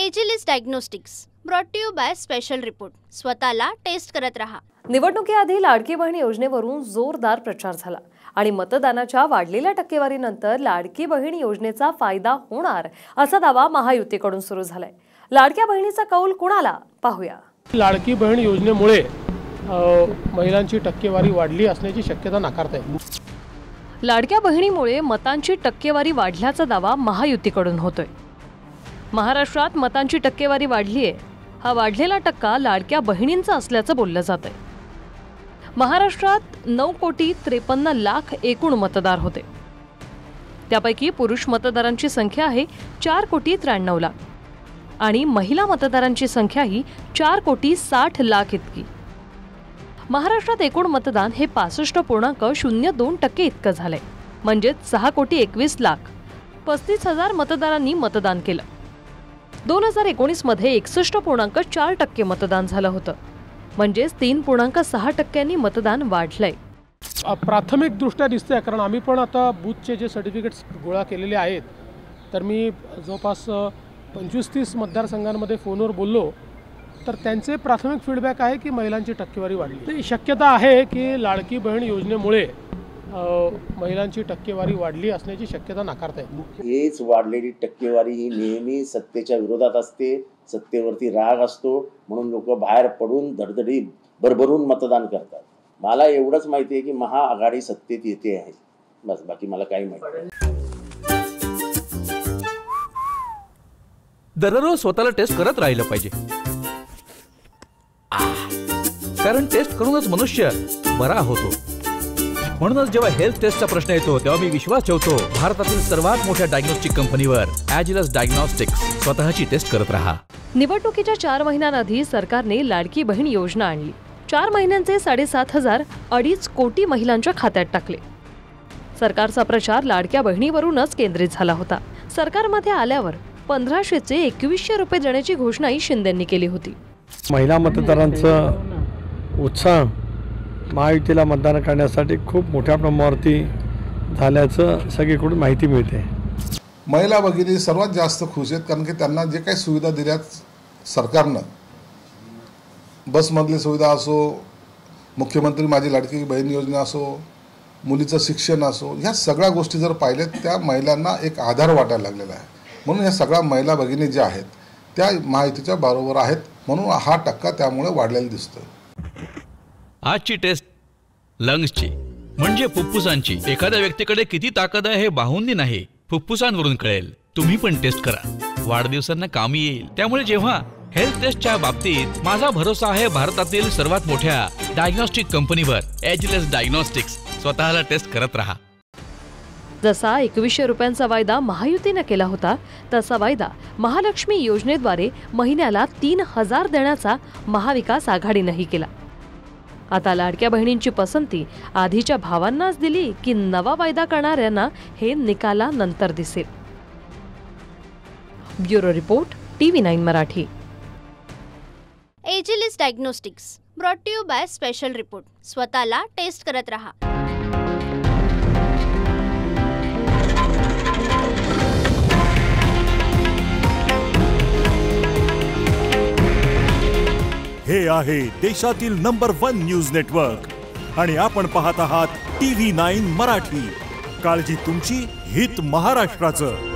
Agilus diagnostics brought to you by special report. स्वतःला test करत रहा। निवडणुकीआधी लाडकी बहीण योजनेवरून जोरदार प्रचार झाला आणि मतदानाच्या वाढलेल्या टक्केवारीनंतर लाडकी बहीण योजनेचा फायदा होणार असा दावा महायुतीकडून सुरू झालाय। लाडक्या बहिणीचा कौल कुणाला पाहूया। लाडकी बहीण योजनेमुळे महिलांची टक्केवारी वाढली असण्याची शक्यता नाकारता येईल। लाडक्या बहिणीमुळे मतांची टक्केवारी वाढल्याचा दावा महायुतीकडून होतोय। महाराष्ट्रात मतांची टक्केवारी वाढली आहे। हा वाढलेला टक्का लाडक्या बहिणींचा असल्याचं बोललं जातंय। महाराष्ट्रात 9,53,00,000 एकूण मतदार होते। त्यापैकी पुरुष मतदारांची संख्या आहे 4,93,00,000 आणि महिला मतदारांची संख्या ही 4,60,00,000 इतकी। महाराष्ट्रात एकूण मतदान हे 65.02% इतकं झालंय, म्हणजे 6,21,00,000 35,000 मतदारांनी मतदान केलं। 2019 मध्ये 61.4% मतदान झालं होतं, म्हणजे 3.6% मतदान वाढलंय। प्राथमिक दृष्ट्या दिसतंय, कारण आम्ही पण आता बूथचे जे सर्टिफिकेट्स गोळा केलेले आहेत, तर मी जवळपास 25-30 मतदारसंघांमध्ये फोनवर बोललो, तर त्यांचे प्राथमिक फीडबॅक आहे की महिलांची टक्केवारी वाढली। शक्यता आहे की लाडकी बहीण योजनेमुळे महिलांची टक्केवारी वाढली असण्याची शक्यता नाकारता येईल। हेच वाढलेली टक्केवारी ही नेहमी सत्तेच्या विरोधात असते, सत्तेवरती राग असतो, म्हणून लोक बाहेर पडून धडधडी भरभरून मतदान करतात। मला एवढंच माहिती आहे की महाआघाडी सत्तेत येते आहे, बस, बाकी मला काही माहिती नाही। दररोज स्वतःला टेस्ट करत राहिलं पाहिजे, कारण टेस्ट करूनच मनुष्य बरा होतो। म्हणूनच जेव्हा हेल्थ टेस्टचा प्रश्न येतो तेव्हा मी विश्वास ठेवतो भारतातील सर्वात मोठ्या डायग्नोस्टिक कंपनीवर, एजिलिस डायग्नोस्टिक्स। स्वतःची टेस्ट करत रहा। निवडणुकीच्या 4 महिन्यांआधी सरकारने लाडकी बहीण योजना आणली। 4 महिन्यांचे 7,500 2.5 कोटी महिलांच्या खात्यात टाकले। सरकारचा प्रचार लाडक्या बहिणीवरूनच केंद्रित झाला होता। सरकारमध्ये आल्यावर 1,500चे 2,100 रुपये देण्याची घोषणाही शिंदेंनी केली होती। महिला मतदारांचा उत्साह महायुतीला मतदान करण्यासाठी खूप मोठ्या प्रमाणावरती झाल्याचं सगळीकडून माहिती मिळते। महिला भगिनी सर्वात जास्त खुश आहेत, कारण की त्यांना जे काही सुविधा दिल्यात सरकारनं, बसमधली सुविधा असो, मुख्यमंत्री माझी लाडकी बहीण योजना असो, मुलीचं शिक्षण असो, ह्या सगळ्या गोष्टी जर पाहिल्यात त्या महिलांना एक आधार वाटायला लागलेला आहे। म्हणून या सगळ्या महिला भगिनी ज्या आहेत त्या महायुतीच्या बरोबर आहेत, म्हणून हा टक्का त्यामुळे वाढलेला दिसतोय। आजची टेस्ट लंग्सची म्हणजे फुफ्फुसांची। एखाद्या व्यक्तीकडे किती ताकद आहे हे बाहुंनी नाही, फुफ्फुसांवरून कळेल। तुम्ही पण टेस्ट करा, वाढदिवसांना कामी येईल। त्यामुळे जेव्हा हेल्थ टेस्टच्या बाबतीत माझा भरोसा आहे भारतातील सर्वात मोठ्या डायग्नोस्टिक कंपनीवर, एजिलिस डायग्नोस्टिक्स। स्वतःला टेस्ट करत रहा। जसा 2,100 रुपयांचा वायदा महायुतीने केला होता, तसा वायदा महालक्ष्मी योजनेद्वारे महिन्याला 3,000 देण्याचा महाविकास आघाडीनेही केला। आता लाडक्या बहिणींची पसंती आधीच्या भावांनाच दिली की नवा वायदा करणाऱ्यांना हे निकालानंतर दिसेल। Bureau report, TV9 Marathi. Agilus diagnostics brought to you by special report. स्वतःला टेस्ट करत रहा। हे आहे देशातील नंबर 1 न्यूज नेटवर्क आणि आपण पाहत आहात TV9 मराठी। काळजी तुमची, हित महाराष्ट्राचं।